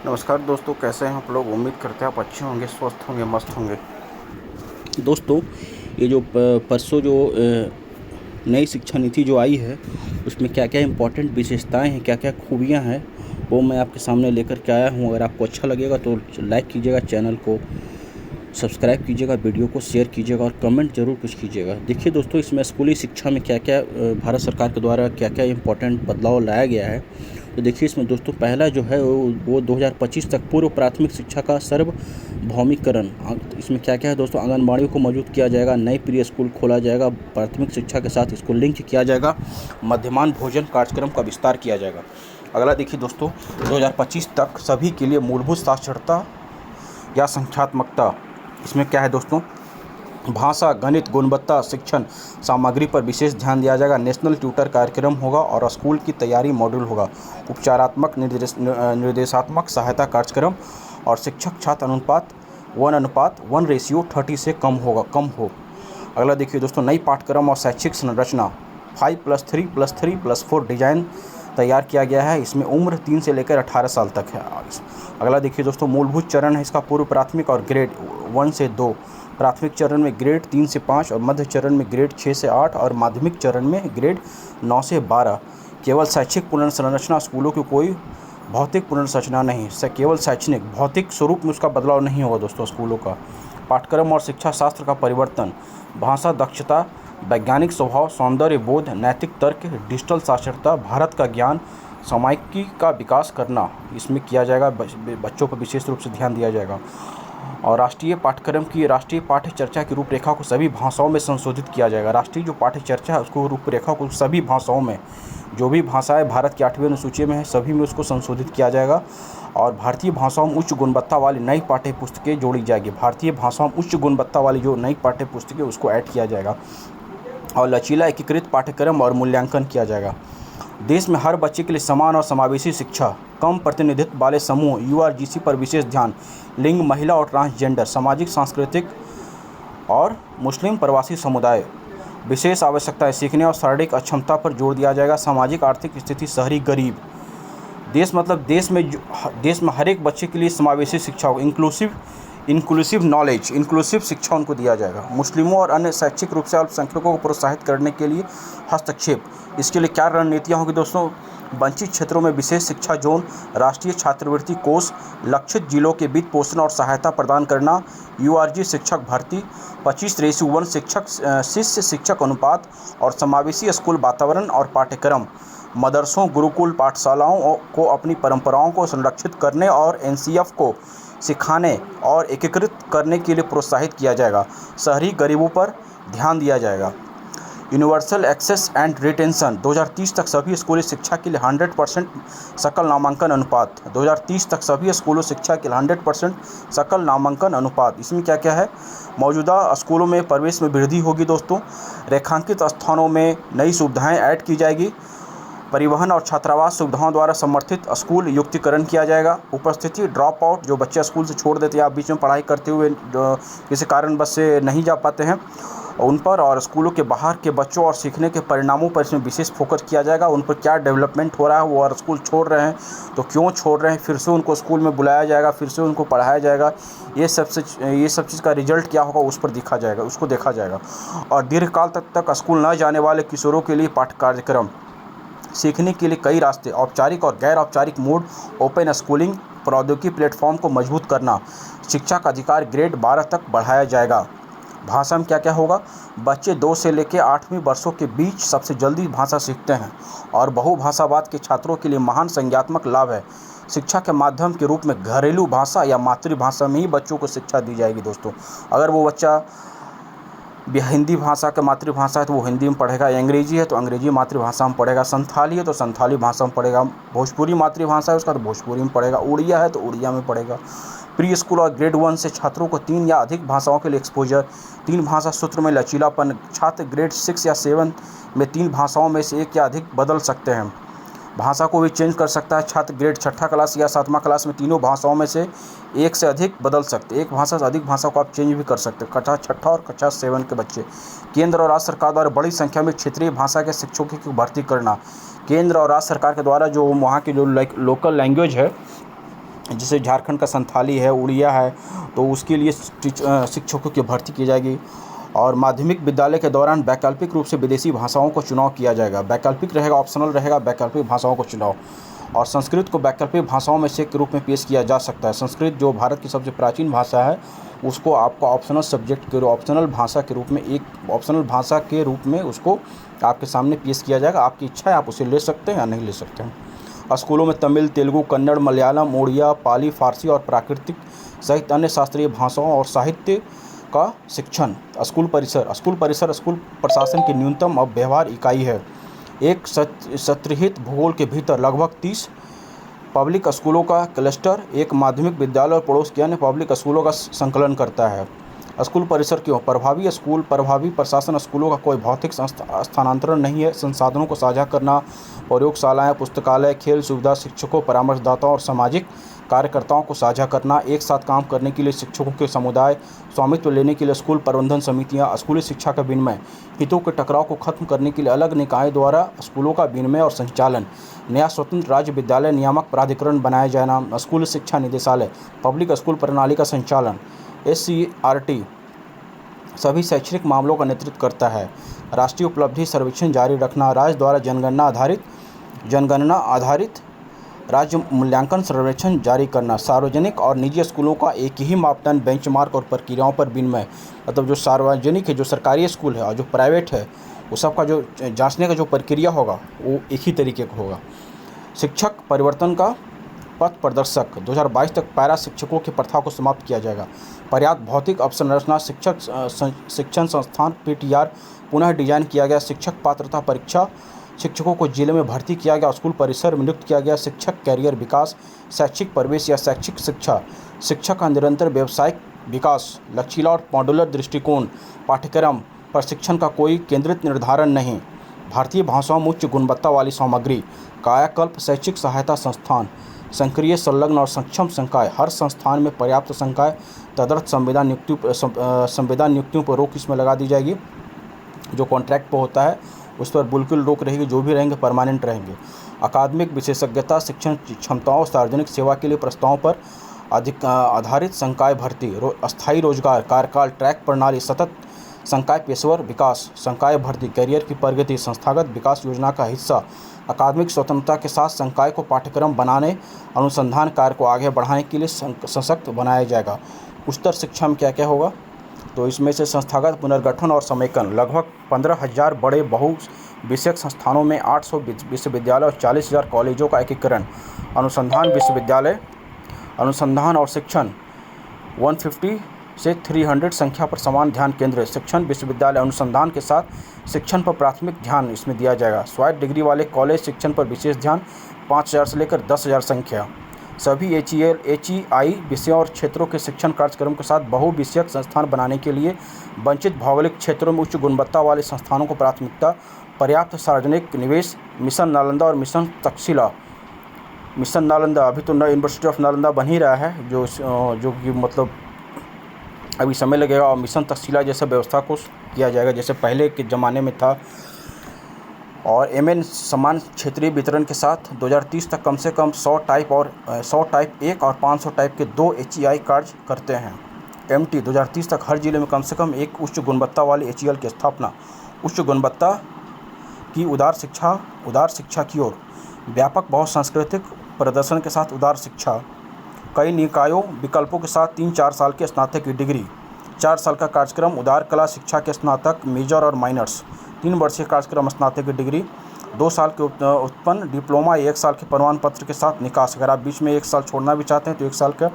नमस्कार दोस्तों, कैसे हैं आप लोग। उम्मीद करते हैं आप अच्छे होंगे, स्वस्थ होंगे, मस्त होंगे। दोस्तों, ये जो परसों जो नई शिक्षा नीति जो आई है, उसमें क्या क्या इम्पोर्टेंट विशेषताएं हैं, क्या क्या खूबियां हैं, वो मैं आपके सामने लेकर के आया हूं। अगर आपको अच्छा लगेगा तो लाइक कीजिएगा, चैनल को सब्सक्राइब कीजिएगा, वीडियो को शेयर कीजिएगा और कमेंट ज़रूर कुछ कीजिएगा। देखिए दोस्तों, इसमें स्कूली शिक्षा में क्या क्या भारत सरकार के द्वारा क्या क्या इम्पोर्टेंट बदलाव लाया गया है। तो देखिए इसमें दोस्तों, पहला जो है वो 2025 तक पूर्व प्राथमिक शिक्षा का सार्वभौमिकरण। इसमें क्या क्या है दोस्तों, आंगनबाड़ियों को मौजूद किया जाएगा, नई प्री स्कूल खोला जाएगा, प्राथमिक शिक्षा के साथ इसको लिंक किया जाएगा, मध्यमान भोजन कार्यक्रम का विस्तार किया जाएगा। अगला देखिए दोस्तों, 2025 तक सभी के लिए मूलभूत साक्षरता या संख्यात्मकता। इसमें क्या है दोस्तों, भाषा, गणित, गुणवत्ता शिक्षण सामग्री पर विशेष ध्यान दिया जाएगा। नेशनल ट्यूटर कार्यक्रम होगा और स्कूल की तैयारी मॉड्यूल होगा। उपचारात्मक निर्देशात्मक सहायता कार्यक्रम और शिक्षक छात्र अनुपात 1:1 से कम हो। अगला देखिए दोस्तों, नई पाठ्यक्रम और शैक्षिक संरचना 5+3+3+4 डिजाइन तैयार किया गया है। इसमें उम्र 3 से लेकर 18 साल तक है। अगला देखिए दोस्तों, मूलभूत चरण है इसका पूर्व प्राथमिक और ग्रेड 1 से 2, प्राथमिक चरण में ग्रेड 3 से 5 और मध्य चरण में ग्रेड 6 से 8 और माध्यमिक चरण में ग्रेड 9 से 12। केवल शैक्षिक पुनर्संरचना, स्कूलों की कोई भौतिक पुनर्संरचना नहीं, केवल शैक्षणिक, भौतिक स्वरूप में उसका बदलाव नहीं होगा दोस्तों स्कूलों का। पाठ्यक्रम और शिक्षा शास्त्र का परिवर्तन, भाषा दक्षता, वैज्ञानिक स्वभाव, सौंदर्य बोध, नैतिक तर्क, डिजिटल साक्षरता, भारत का ज्ञान, सामायिकी का विकास करना, इसमें किया जाएगा। बच्चों पर विशेष रूप से ध्यान दिया जाएगा। और राष्ट्रीय पाठ्यक्रम की राष्ट्रीय पाठ्य चर्चा की रूपरेखा को सभी भाषाओं में संशोधित किया जाएगा। राष्ट्रीय जो पाठ्य चर्चा है उसको रूपरेखा को सभी भाषाओं में, जो भी भाषाएं भारत की 8वीं अनुसूची में है, सभी में उसको संशोधित किया जाएगा। और भारतीय भाषाओं में उच्च गुणवत्ता वाली नई पाठ्य पुस्तकें जोड़ी जाएगी। भारतीय भाषाओं में उच्च गुणवत्ता वाली जो नई पाठ्य पुस्तकें उसको ऐड किया जाएगा। और लचीला एकीकृत पाठ्यक्रम और मूल्यांकन किया जाएगा। देश में हर बच्चे के लिए समान और समावेशी शिक्षा, कम प्रतिनिधित्व वाले समूह यूआरजीसी पर विशेष ध्यान, लिंग, महिला और ट्रांसजेंडर, सामाजिक सांस्कृतिक और मुस्लिम प्रवासी समुदाय, विशेष आवश्यकताएं, सीखने और शारीरिक अक्षमता पर जोर दिया जाएगा। सामाजिक आर्थिक स्थिति, शहरी, गरीब। देश मतलब देश में हर एक बच्चे के लिए समावेशी शिक्षा हो, इंक्लूसिव नॉलेज, इंक्लूसिव शिक्षा उनको दिया जाएगा। मुस्लिमों और अन्य शैक्षिक रूप से अल्पसंख्यकों को प्रोत्साहित करने के लिए हस्तक्षेप, इसके लिए क्या रणनीतियाँ होंगी दोस्तों। वंचित क्षेत्रों में विशेष शिक्षा जोन, राष्ट्रीय छात्रवृत्ति कोष, लक्षित जिलों के वित्त पोषण और सहायता प्रदान करना, यूआरजी शिक्षक भर्ती, 25:1 शिष्य शिक्षक अनुपात और समावेशी स्कूल वातावरण और पाठ्यक्रम। मदरसों, गुरुकुल पाठशालाओं को अपनी परंपराओं को संरक्षित करने और एनसीएफ को सिखाने और एकीकृत करने के लिए प्रोत्साहित किया जाएगा। शहरी गरीबों पर ध्यान दिया जाएगा। यूनिवर्सल एक्सेस एंड रिटेंशन, 2030 तक सभी स्कूली शिक्षा के लिए 100% सकल नामांकन अनुपात। 2030 तक सभी स्कूलों शिक्षा के लिए 100% सकल नामांकन अनुपात। इसमें क्या क्या है, मौजूदा स्कूलों में प्रवेश में वृद्धि होगी दोस्तों। रेखांकित स्थानों में नई सुविधाएं ऐड की जाएगी। परिवहन और छात्रावास सुविधाओं द्वारा समर्थित स्कूल युक्तिकरण किया जाएगा। उपस्थिति, ड्रॉप आउट, जो बच्चे स्कूल से छोड़ देते हैं या बीच में पढ़ाई करते हुए किसी कारणवश से नहीं जा पाते हैं, उन पर और स्कूलों के बाहर के बच्चों और सीखने के परिणामों पर इसमें विशेष फोकस किया जाएगा। उन पर क्या डेवलपमेंट हो रहा है, वो और स्कूल छोड़ रहे हैं तो क्यों छोड़ रहे हैं, फिर से उनको स्कूल में बुलाया जाएगा, फिर से उनको पढ़ाया जाएगा। ये सब चीज़ का रिजल्ट क्या होगा उस पर देखा जाएगा। और दीर्घकाल तक स्कूल न जाने वाले किशोरों के लिए पाठ्य कार्यक्रम, सीखने के लिए कई रास्ते, औपचारिक और गैर औपचारिक मोड, ओपन स्कूलिंग, प्रौद्योगिकी प्लेटफॉर्म को मजबूत करना। शिक्षा का अधिकार ग्रेड 12 तक बढ़ाया जाएगा। भाषा में क्या क्या होगा, बच्चे 2 से लेकर 8वीं वर्षों के बीच सबसे जल्दी भाषा सीखते हैं और बहुभाषावाद के छात्रों के लिए महान संज्ञात्मक लाभ है। शिक्षा के माध्यम के रूप में घरेलू भाषा या मातृभाषा में ही बच्चों को शिक्षा दी जाएगी दोस्तों। अगर वो बच्चा हिंदी भाषा का मातृभाषा है तो वो हिंदी में पढ़ेगा, अंग्रेजी है तो अंग्रेजी मातृभाषा में पढ़ेगा, संथाली है तो संथाली भाषा में पढ़ेगा, भोजपुरी मातृभाषा है उसका तो भोजपुरी में पढ़ेगा, उड़िया है तो उड़िया में पढ़ेगा। प्री स्कूल और ग्रेड 1 से छात्रों को 3 या अधिक भाषाओं के लिए एक्सपोजर, 3 भाषा सूत्र में लचीलापन। छात्र ग्रेड 6 या 7 में 3 भाषाओं में से 1 या अधिक बदल सकते हैं, भाषा को भी चेंज कर सकता है। छात्र ग्रेड 6 क्लास या 7वां क्लास में तीनों भाषाओं में से 1 से अधिक बदल सकते, 1 भाषा से अधिक भाषा को आप चेंज भी कर सकते। कक्षा 6 और कक्षा 7 के बच्चे। केंद्र और राज्य सरकार द्वारा बड़ी संख्या में क्षेत्रीय भाषा के शिक्षकों की भर्ती करना। केंद्र और राज्य सरकार के द्वारा जो वहाँ की जो लोकल लैंग्वेज है जैसे झारखंड का संथाली है, उड़िया है, तो उसके लिए शिक्षकों की भर्ती की जाएगी। और माध्यमिक विद्यालय के दौरान वैकल्पिक रूप से विदेशी भाषाओं को चुनाव किया जाएगा। वैकल्पिक रहेगा, ऑप्शनल रहेगा, वैकल्पिक भाषाओं को चुनाव। और संस्कृत को वैकल्पिक भाषाओं में से के रूप में पेश किया जा सकता है। संस्कृत जो भारत की सबसे प्राचीन भाषा है, उसको आपको ऑप्शनल सब्जेक्ट के ऑप्शनल भाषा के रूप में, एक ऑप्शनल भाषा के रूप में उसको आपके सामने पेश किया जाएगा। आपकी इच्छा है, आप उसे ले सकते हैं या नहीं ले सकते हैं। स्कूलों में तमिल, तेलुगु, कन्नड़, मलयालम, उड़िया, पाली, फारसी और प्राकृतिक सहित अन्य शास्त्रीय भाषाओं और साहित्य का शिक्षण। स्कूल परिसर स्कूल प्रशासन की न्यूनतम अब व्यवहार इकाई है। एक सत्रहित भूगोल के भीतर लगभग 30 पब्लिक स्कूलों का क्लस्टर एक माध्यमिक विद्यालय और पड़ोस के अन्य पब्लिक स्कूलों का संकलन करता है। स्कूल परिसर क्यों? प्रभावी प्रशासन स्कूलों का कोई भौतिक स्थानांतरण नहीं है। संसाधनों को साझा करना, प्रयोगशालाएं, पुस्तकालय, खेल सुविधा, शिक्षकों, परामर्शदाताओं और सामाजिक कार्यकर्ताओं को साझा करना, एक साथ काम करने के लिए शिक्षकों के समुदाय, स्वामित्व लेने के लिए स्कूल प्रबंधन समितियां, स्कूली शिक्षा का विनिमय, हितों के टकराव को खत्म करने के लिए अलग निकाय द्वारा स्कूलों का विनिमय और संचालन, नया स्वतंत्र राज्य विद्यालय नियामक प्राधिकरण बनाया जाना, स्कूल शिक्षा निदेशालय, पब्लिक स्कूल प्रणाली का संचालन, SCRT सभी शैक्षणिक मामलों का नेतृत्व करता है। राष्ट्रीय उपलब्धि सर्वेक्षण जारी रखना, राज्य द्वारा जनगणना आधारित राज्य मूल्यांकन सर्वेक्षण जारी करना, सार्वजनिक और निजी स्कूलों का एक ही मापदंड, बेंचमार्क और प्रक्रियाओं पर विनिमय। मतलब जो सार्वजनिक है, जो सरकारी स्कूल है, और जो प्राइवेट है, वो सबका जो जांचने का जो प्रक्रिया होगा वो एक ही तरीके का होगा। शिक्षक परिवर्तन का पथ प्रदर्शक 2022 तक पैरा शिक्षकों की प्रथा को समाप्त किया जाएगा। पर्याप्त भौतिक अवसंरचना, शिक्षण संस्थान PTR पुनः डिजाइन किया गया। शिक्षक पात्रता परीक्षा, शिक्षकों को जिले में भर्ती किया गया। स्कूल परिसर में नियुक्त किया गया। शिक्षक कैरियर विकास, शैक्षिक प्रवेश या शैक्षिक शिक्षा, शिक्षक का निरंतर व्यावसायिक विकास, लचीला और मॉड्यूलर दृष्टिकोण, पाठ्यक्रम प्रशिक्षण का कोई केंद्रित निर्धारण नहीं, भारतीय भाषाओं में उच्च गुणवत्ता वाली सामग्री, कायाकल्प शैक्षिक सहायता संस्थान, सक्रिय संलग्न और सक्षम संकाय, हर संस्थान में पर्याप्त संकाय, तदर्थ संविदा नियुक्तियों पर रोक इसमें लगा दी जाएगी। जो कॉन्ट्रैक्ट पर होता है उस पर बिल्कुल रोक रहेगी, जो भी रहेंगे परमानेंट रहेंगे। अकादमिक विशेषज्ञता, शिक्षण क्षमताओं, सार्वजनिक सेवा के लिए प्रस्तावों पर आधारित संकाय भर्ती, अस्थायी रोजगार, कार्यकाल ट्रैक प्रणाली, सतत संकाय पेशेवर विकास, संकाय भर्ती, कैरियर की प्रगति, संस्थागत विकास योजना का हिस्सा, अकादमिक स्वतंत्रता के साथ संकाय को पाठ्यक्रम बनाने, अनुसंधान कार्य को आगे बढ़ाने के लिए सशक्त बनाया जाएगा। उच्चतर शिक्षा में क्या क्या होगा? तो इसमें से संस्थागत पुनर्गठन और समेकन, लगभग 15,000 बड़े बहुविषयक संस्थानों में 800 विश्वविद्यालय और 40,000 कॉलेजों का एकीकरण, अनुसंधान विश्वविद्यालय, अनुसंधान और शिक्षण 150 से 300 संख्या पर समान ध्यान केंद्रित, शिक्षण विश्वविद्यालय अनुसंधान के साथ शिक्षण पर प्राथमिक ध्यान इसमें दिया जाएगा। स्वायत्त डिग्री वाले कॉलेज शिक्षण पर विशेष ध्यान, 5,000 से लेकर 10,000 संख्या। सभी HEI विषयों और क्षेत्रों के शिक्षण कार्यक्रम के साथ बहुविषयक संस्थान बनाने के लिए वंचित भौगोलिक क्षेत्रों में उच्च गुणवत्ता वाले संस्थानों को प्राथमिकता, पर्याप्त सार्वजनिक निवेश, मिशन नालंदा और मिशन तक्षशिला। मिशन नालंदा अभी तो यूनिवर्सिटी ऑफ नालंदा बन ही रहा है, जो कि मतलब अभी समय लगेगा, और मिशन तक्षशिला जैसा व्यवस्था को किया जाएगा जैसे पहले के ज़माने में था। और MN समान क्षेत्रीय वितरण के साथ 2030 तक कम से कम 100 टाइप 1 और 500 टाइप के 2 HEI कार्य करते हैं। MT 2030 तक हर जिले में कम से कम एक उच्च गुणवत्ता वाली HEL की स्थापना, उच्च गुणवत्ता की उदार शिक्षा की ओर, व्यापक बहुसांस्कृतिक प्रदर्शन के साथ उदार शिक्षा, कई निकायों विकल्पों के साथ 3-4 साल के स्नातक की डिग्री, 4 साल का कार्यक्रम उदार कला शिक्षा के स्नातक मेजर और माइनर्स, 3 वर्षीय कार्यक्रम स्नातक की डिग्री, 2 साल के उत्पन्न डिप्लोमा, 1 साल के प्रमाण पत्र के साथ निकास। अगर आप बीच में 1 साल छोड़ना भी चाहते हैं तो 1 साल का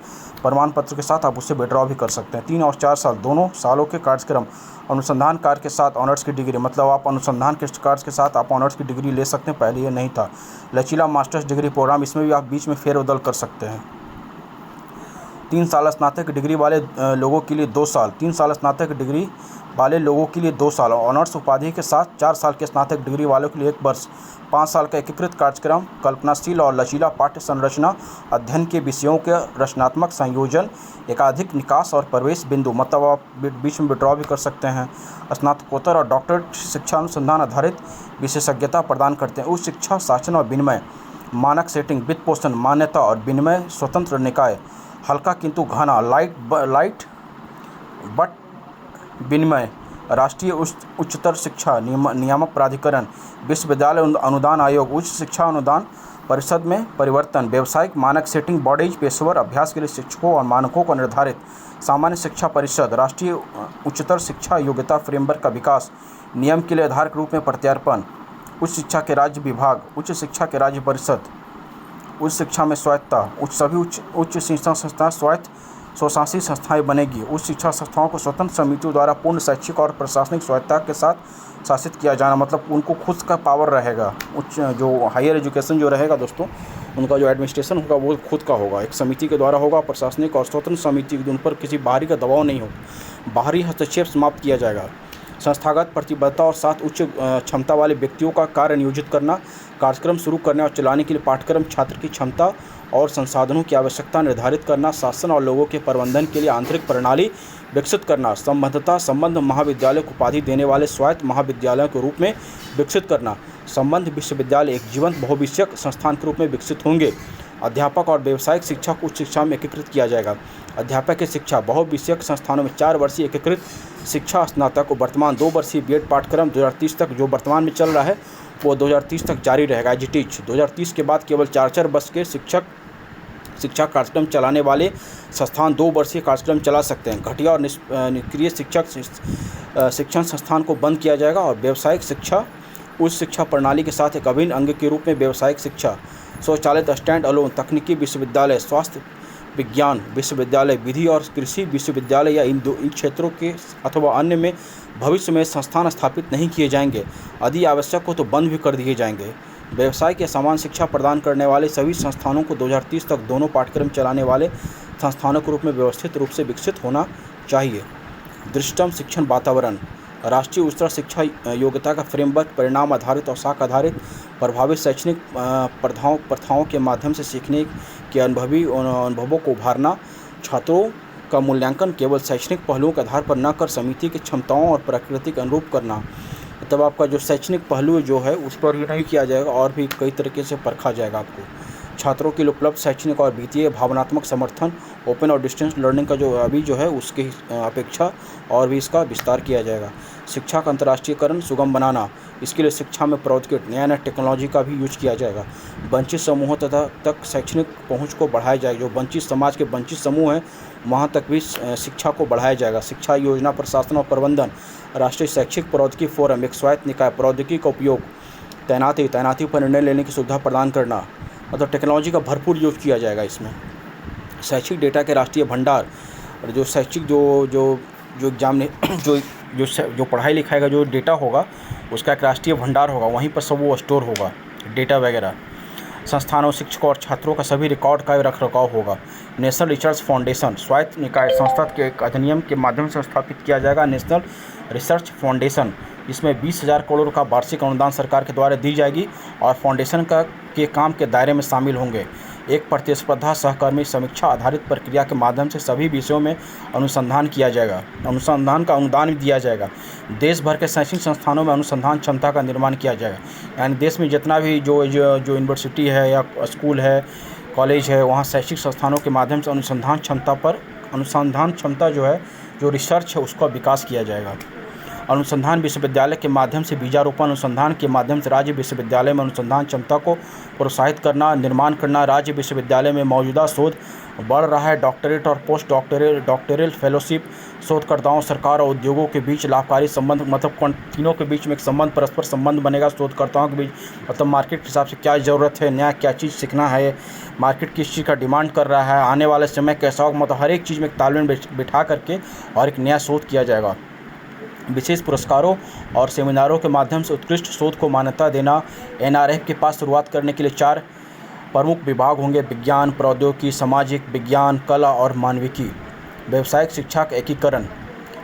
प्रमाण पत्र के साथ आप उससे विड्रॉ भी कर सकते हैं। 3 और 4 साल दोनों सालों के कार्यक्रम अनुसंधान कार्य के साथ ऑनर्स की डिग्री, मतलब आप अनुसंधान के कार्य के साथ आप ऑनर्स की डिग्री ले सकते हैं, पहले ये नहीं था। लचीला मास्टर्स डिग्री प्रोग्राम, इसमें भी आप बीच में फेरबदल कर सकते हैं। 3 साल स्नातक डिग्री वाले लोगों के लिए 2 साल, 3 साल स्नातक डिग्री वाले लोगों के लिए 2 साल, ऑनर्स उपाधि के साथ 4 साल के स्नातक डिग्री वालों के लिए 1 वर्ष, 5 साल का एकीकृत कार्यक्रम, कल्पनाशील और लचीला पाठ्य संरचना, अध्ययन के विषयों के रचनात्मक संयोजन, एकाधिक निकास और प्रवेश बिंदु, मतलब आप बीच में विड्रॉ भी कर सकते हैं। स्नातकोत्तर और डॉक्टरेट शिक्षा अनुसंधान आधारित विशेषज्ञता प्रदान करते हैं। उच्च शिक्षा शासन और विनिमय, मानक सेटिंग, वित्त पोषण, मान्यता और विनिमय स्वतंत्र निकाय, हल्का किंतु घना, लाइट बट विनिमय, राष्ट्रीय उच्चतर शिक्षा नियामक प्राधिकरण, विश्वविद्यालय अनुदान आयोग, उच्च शिक्षा अनुदान परिषद में परिवर्तन, व्यावसायिक मानक सेटिंग बॉडीज, पेशेवर अभ्यास के लिए शिक्षकों और मानकों को निर्धारित, सामान्य शिक्षा परिषद, राष्ट्रीय उच्चतर शिक्षा योग्यता फ्रेमवर्क का विकास, नियम के लिए आधार के रूप में प्रत्यार्पण, उच्च शिक्षा के राज्य विभाग, उच्च शिक्षा के राज्य परिषद, उच्च शिक्षा में स्वायत्तता, सभी उच्च शिक्षा संस्थाएं स्वायत्त स्वशासी संस्थाएं बनेगी। उच्च शिक्षा संस्थाओं को स्वतंत्र समितियों द्वारा पूर्ण शैक्षिक और प्रशासनिक स्वायत्तता के साथ शासित किया जाना, मतलब उनको खुद का पावर रहेगा। उच्च जो हायर एजुकेशन जो रहेगा दोस्तों, उनका जो एडमिनिस्ट्रेशन होगा वो खुद का होगा, एक समिति के द्वारा होगा, प्रशासनिक और स्वतंत्र समिति, उन पर किसी बाहरी का दबाव नहीं होगा। बाहरी हस्तक्षेप समाप्त किया जाएगा। संस्थागत प्रतिबद्धता और साथ उच्च क्षमता वाले व्यक्तियों का कार्य नियोजित करना, कार्यक्रम शुरू करने और चलाने के लिए पाठ्यक्रम, छात्र की क्षमता और संसाधनों की आवश्यकता निर्धारित करना, शासन और लोगों के प्रबंधन के लिए आंतरिक प्रणाली विकसित करना, संबंध महाविद्यालय को उपाधि देने वाले स्वायत्त महाविद्यालयों के रूप में विकसित करना, संबंध विश्वविद्यालय एक जीवंत बहुविषयक संस्थान के रूप में विकसित होंगे। अध्यापक और व्यावसायिक शिक्षा को उच्च शिक्षा में एकीकृत किया जाएगा। अध्यापक की शिक्षा बहुविषयक संस्थानों में 4 वर्षीय एकीकृत शिक्षा स्नातक को वर्तमान 2 वर्षीय बीएड पाठ्यक्रम 2030 तक जो वर्तमान में चल रहा है वो 2030 तक जारी रहेगा। एज इट इज 2030 के बाद केवल 4 वर्ष के शिक्षा कार्यक्रम चलाने वाले संस्थान 2 वर्षीय कार्यक्रम चला सकते हैं। घटिया और निष्क्रिय शिक्षण संस्थान को बंद किया जाएगा और व्यावसायिक शिक्षा उच्च शिक्षा प्रणाली के साथ एक अभिन्न अंग के रूप में व्यावसायिक शिक्षा, स्वचालित स्टैंड अलोन तकनीकी विश्वविद्यालय, स्वास्थ्य विज्ञान विश्वविद्यालय, विधि और कृषि विश्वविद्यालय या इन क्षेत्रों के अथवा अन्य में भविष्य में संस्थान स्थापित नहीं किए जाएंगे। यदि आवश्यक हो तो बंद भी कर दिए जाएंगे। व्यवसाय के समान शिक्षा प्रदान करने वाले सभी संस्थानों को 2030 तक दोनों पाठ्यक्रम चलाने वाले संस्थानों के रूप में व्यवस्थित रूप से विकसित होना चाहिए। दृष्टतम शिक्षण वातावरण, राष्ट्रीय उच्चतर शिक्षा योग्यता का फ्रेमवर्क परिणाम आधारित और साख आधारित प्रभावित शैक्षणिक प्रथाओं के माध्यम से सीखने के अनुभवों को उभारना, छात्रों का मूल्यांकन केवल शैक्षणिक पहलुओं के आधार पर न कर समिति की क्षमताओं और प्रकृति के अनुरूप करना, मतलब आपका जो शैक्षणिक पहलू जो है उस पर ही नहीं किया जाएगा और भी कई तरीके से परखा जाएगा आपको। छात्रों के लिए उपलब्ध शैक्षणिक और वित्तीय भावनात्मक समर्थन, ओपन और डिस्टेंस लर्निंग का जो अभी जो है उसकी अपेक्षा और भी इसका विस्तार किया जाएगा। शिक्षा का अंतर्राष्ट्रीयकरण सुगम बनाना, इसके लिए शिक्षा में प्रौद्योगिकी नया टेक्नोलॉजी का भी यूज किया जाएगा। वंचित समूहों तक शैक्षणिक पहुंच को बढ़ाया जाएगा। जो वंचित समाज के वंचित समूह हैं वहां तक भी शिक्षा को बढ़ाया जाएगा। शिक्षा योजना प्रशासन और प्रबंधन, राष्ट्रीय शैक्षिक प्रौद्योगिकी फोरम, एक स्वायत्त निकाय, प्रौद्योगिकी का उपयोग, तैनाती पर निर्णय लेने की सुविधा प्रदान करना, मतलब टेक्नोलॉजी का भरपूर यूज किया जाएगा इसमें। शैक्षिक डेटा के राष्ट्रीय भंडार, और जो शैक्षिक जो एग्जाम ने जो पढ़ाई लिखाई का जो डेटा होगा उसका एक राष्ट्रीय भंडार होगा, वहीं पर सब वो स्टोर होगा डेटा वगैरह। संस्थानों, शिक्षकों और छात्रों का सभी रिकॉर्ड का रख रखाव होगा। नेशनल रिसर्च फाउंडेशन, स्वायत्त निकाय संस्था के एक अधिनियम के माध्यम से स्थापित किया जाएगा। नेशनल रिसर्च फाउंडेशन, इसमें 20,000 करोड़ का वार्षिक अनुदान सरकार के द्वारा दी जाएगी और फाउंडेशन के काम के दायरे में शामिल होंगे। एक प्रतिस्पर्धा सहकर्मी समीक्षा आधारित प्रक्रिया के माध्यम से सभी विषयों में अनुसंधान किया जाएगा। अनुसंधान का अनुदान भी दिया जाएगा। देश भर के शैक्षणिक संस्थानों में अनुसंधान क्षमता का निर्माण किया जाएगा, यानी देश में जितना भी जो यूनिवर्सिटी है या स्कूल है, कॉलेज है, वहाँ शैक्षिक संस्थानों के माध्यम से अनुसंधान क्षमता जो है, जो रिसर्च है उसका विकास किया जाएगा। अनुसंधान विश्वविद्यालय के माध्यम से बीजारोपण अनुसंधान के माध्यम से राज्य विश्वविद्यालय में अनुसंधान क्षमता को प्रोत्साहित करना, निर्माण करना। राज्य विश्वविद्यालय में मौजूदा शोध बढ़ रहा है। डॉक्टरेट और पोस्ट डॉक्टोरल फेलोशिप, शोधकर्ताओं, सरकार और उद्योगों के बीच लाभकारी संबंध, मतलब तीनों के बीच में एक संबंध, परस्पर संबंध बनेगा। शोधकर्ताओं के बीच मतलब मार्केट के हिसाब से क्या ज़रूरत है, नया क्या चीज़ सीखना है, मार्केट किस चीज़ का डिमांड कर रहा है, आने वाले समय कैसा होगा, मतलब हर एक चीज़ में एक तालमेल बिठा करके और एक नया शोध किया जाएगा। विशेष पुरस्कारों और सेमिनारों के माध्यम से उत्कृष्ट शोध को मान्यता देना। एनआरएफ के पास शुरुआत करने के लिए 4 प्रमुख विभाग होंगे: विज्ञान, प्रौद्योगिकी, सामाजिक विज्ञान, कला और मानविकी। व्यावसायिक शिक्षा का एकीकरण,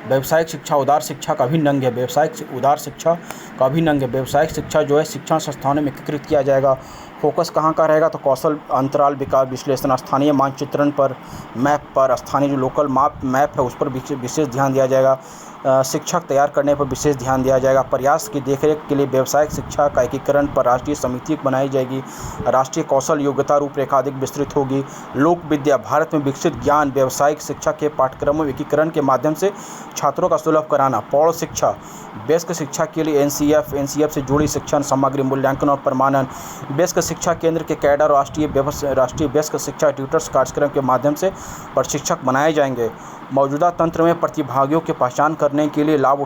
व्यावसायिक शिक्षा उदार शिक्षा का अभिन्न अंग है। व्यावसायिक उदार शिक्षा का अभिन्न अंग है। व्यावसायिक शिक्षा जो है शिक्षण संस्थानों में एकीकृत किया जाएगा फोकस कहाँ का रहेगा, तो कौशल अंतराल विकास विश्लेषण, स्थानीय मानचित्रण पर, मैप पर, स्थानीय जो लोकल मैप है उस पर विशेष ध्यान दिया जाएगा। शिक्षक तैयार करने पर विशेष ध्यान दिया जाएगा। प्रयास की देखरेख के लिए व्यावसायिक शिक्षा का एकीकरण पर राष्ट्रीय समिति बनाई जाएगी। राष्ट्रीय कौशल योग्यता रूपरेखा अधिक विस्तृत होगी। लोक विद्या, भारत में विकसित ज्ञान व्यावसायिक शिक्षा के पाठ्यक्रमों एकीकरण के माध्यम से छात्रों का सुलभ कराना। प्रौढ़ शिक्षा, वयस्क शिक्षा के लिए एनसीएफ से जुड़ी शिक्षण सामग्री मूल्यांकन और प्रमाणन। वयस्क शिक्षा केंद्र के कैडर राष्ट्रीय वयस्क शिक्षा ट्यूटर्स कार्यक्रम के माध्यम से प्रशिक्षक बनाए जाएंगे। मौजूदा तंत्र में प्रतिभागियों की पहचान करने के लिए लाभ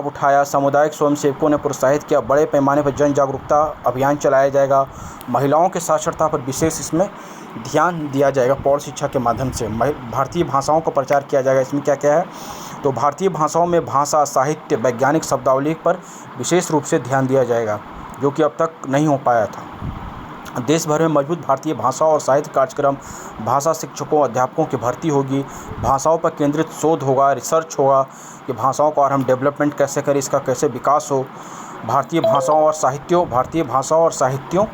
उठाया। सामुदायिक स्वयंसेवकों ने प्रोत्साहित किया। बड़े पैमाने पर जन जागरूकता अभियान चलाया जाएगा। महिलाओं के साक्षरता पर विशेष इसमें ध्यान दिया जाएगा। प्रौढ़ शिक्षा के माध्यम से भारतीय भाषाओं का प्रचार किया जाएगा। इसमें क्या क्या है, तो भारतीय भाषाओं में भाषा, साहित्य, वैज्ञानिक शब्दावली पर विशेष रूप से ध्यान दिया जाएगा, जो कि अब तक नहीं हो पाया था। देश भर में मजबूत भारतीय भाषा और साहित्य कार्यक्रम, भाषा शिक्षकों, अध्यापकों की भर्ती होगी। भाषाओं पर केंद्रित शोध होगा, रिसर्च होगा कि भाषाओं का और हम डेवलपमेंट कैसे करें, इसका कैसे विकास हो। भारतीय भाषाओं और साहित्यों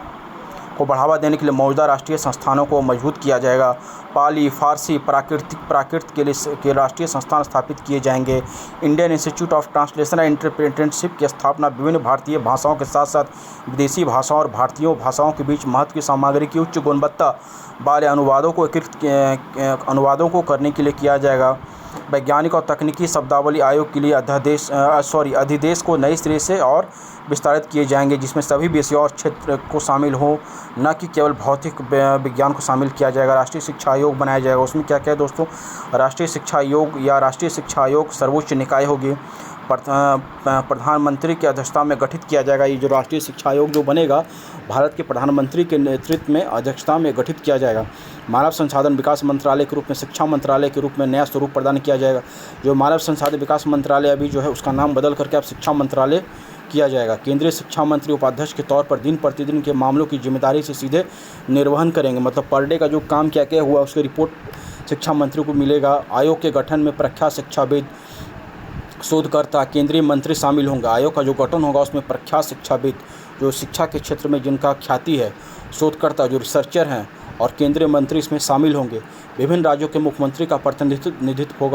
को बढ़ावा देने के लिए मौजूदा राष्ट्रीय संस्थानों को मजबूत किया जाएगा। पाली, फारसी, प्राकृत के राष्ट्रीय संस्थान स्थापित किए जाएंगे। Indian institute of translation and interpretation की स्थापना विभिन्न भारतीय भाषाओं के साथ साथ विदेशी भाषाओं और भारतीय भाषाओं के बीच महत्व की सामग्री की उच्च गुणवत्ता वाले अनुवादों को करने के लिए किया जाएगा। वैज्ञानिक और तकनीकी शब्दावली आयोग के लिए अधिदेश को नए सिरे से और विस्तारित किए जाएंगे, जिसमें सभी विषयों और क्षेत्र को शामिल हो, न कि केवल भौतिक विज्ञान को शामिल किया जाएगा। राष्ट्रीय शिक्षा आयोग बनाया जाएगा। उसमें क्या क्या है दोस्तों, राष्ट्रीय शिक्षा आयोग सर्वोच्च निकाय होगी, प्रधानमंत्री की अध्यक्षता में गठित किया जाएगा। ये जो राष्ट्रीय शिक्षा आयोग जो बनेगा, भारत के प्रधानमंत्री के नेतृत्व में अध्यक्षता में गठित किया जाएगा। मानव संसाधन विकास मंत्रालय के रूप में शिक्षा मंत्रालय के रूप में नया स्वरूप प्रदान किया जाएगा। जो मानव संसाधन विकास मंत्रालय अभी जो है उसका नाम बदल करके अब शिक्षा मंत्रालय किया जाएगा। केंद्रीय शिक्षा मंत्री उपाध्यक्ष के तौर पर दिन प्रतिदिन के मामलों की जिम्मेदारी से सीधे निर्वहन करेंगे। मतलब पर डे का जो काम क्या क्या हुआ उसकी रिपोर्ट शिक्षा मंत्री को मिलेगा। आयोग के गठन में प्रख्यात शिक्षाविद, शोधकर्ता, केंद्रीय मंत्री शामिल होंगे। आयोग का जो गठन होगा उसमें प्रख्यात शिक्षाविद, जो शिक्षा के क्षेत्र में जिनका ख्याति है, शोधकर्ता, जो रिसर्चर हैं, और केंद्रीय मंत्री इसमें शामिल होंगे। विभिन्न राज्यों के मुख्यमंत्री का प्रतिनिधित्व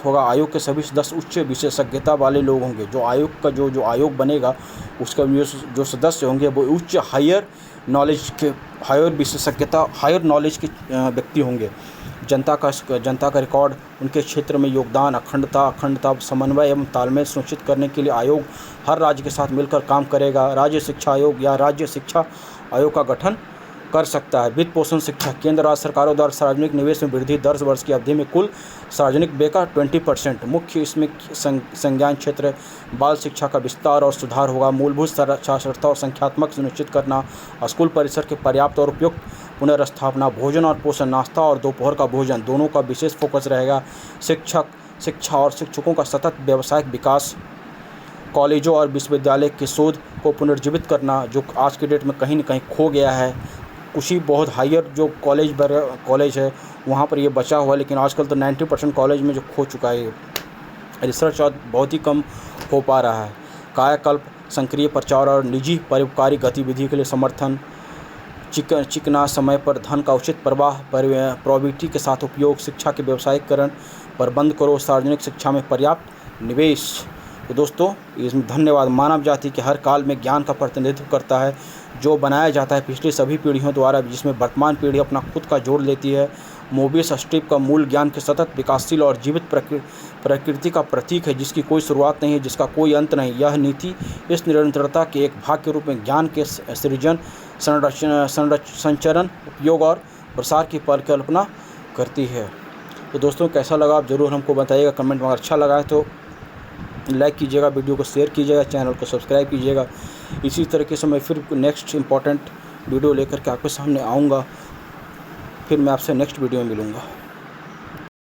होगा, आयोग के सभी सदस्य उच्च विशेषज्ञता वाले लोग होंगे। जो आयोग का जो आयोग बनेगा उसका जो सदस्य होंगे वो उच्च हायर नॉलेज के व्यक्ति होंगे। जनता का रिकॉर्ड, उनके क्षेत्र में योगदान, अखंडता, समन्वय एवं तालमेल सुनिश्चित करने के लिए आयोग हर राज्य के साथ मिलकर काम करेगा। राज्य शिक्षा आयोग या राज्य शिक्षा आयोग का गठन कर सकता है। वित्त पोषण शिक्षा, केंद्र राज्य सरकारों द्वारा सार्वजनिक निवेश में वृद्धि, 10 वर्ष की अवधि में कुल सार्वजनिक व्यय का 20%। मुख्य इसमें संज्ञान क्षेत्र, बाल शिक्षा का विस्तार और सुधार होगा। मूलभूत साक्षरता और संख्यात्मक सुनिश्चित करना, स्कूल परिसर के पर्याप्त और उपयुक्त पुनर्स्थापना, भोजन और पोषण, नाश्ता और दोपहर का भोजन दोनों का विशेष फोकस रहेगा। शिक्षा और शिक्षकों का सतत व्यावसायिक विकास, कॉलेजों और विश्वविद्यालय के शोध को पुनर्जीवित करना, जो आज की डेट में कहीं न कहीं खो गया है। कुछ ही बहुत हायर जो कॉलेज है वहाँ पर ये बचा हुआ है, लेकिन आजकल तो 90% कॉलेज में जो खो चुका है। रिसर्च और बहुत ही कम हो पा रहा है। कायाकल्प, सक्रिय प्रचार और निजी परोपकारी गतिविधि के लिए समर्थन, चिकना, समय पर धन का उचित प्रवाह, प्रॉबिलिटी के साथ उपयोग, शिक्षा के व्यावसायीकरण पर बंद करो, सार्वजनिक शिक्षा में पर्याप्त निवेश। तो दोस्तों इसमें धन्यवाद मानव जाति के हर काल में ज्ञान का प्रतिनिधित्व करता है, जो बनाया जाता है पिछली सभी पीढ़ियों द्वारा, जिसमें वर्तमान पीढ़ी अपना खुद का जोड़ लेती है। मोबियस स्ट्रिप का मूल ज्ञान के सतत विकासशील और जीवित प्रकृति का प्रतीक है, जिसकी कोई शुरुआत नहीं है, जिसका कोई अंत नहीं। यह नीति इस निरंतरता के एक भाग के रूप में ज्ञान के सृजन, संचरण, उपयोग और प्रसार की परिकल्पना करती है। तो दोस्तों कैसा लगा आप ज़रूर हमको बताइएगा कमेंट में। अगर अच्छा लगा है तो लाइक कीजिएगा, वीडियो को शेयर कीजिएगा, चैनल को सब्सक्राइब कीजिएगा। इसी तरीके से मैं फिर नेक्स्ट इम्पॉर्टेंट वीडियो लेकर के आपके सामने आऊँगा। फिर मैं आपसे नेक्स्ट वीडियो में मिलूँगा।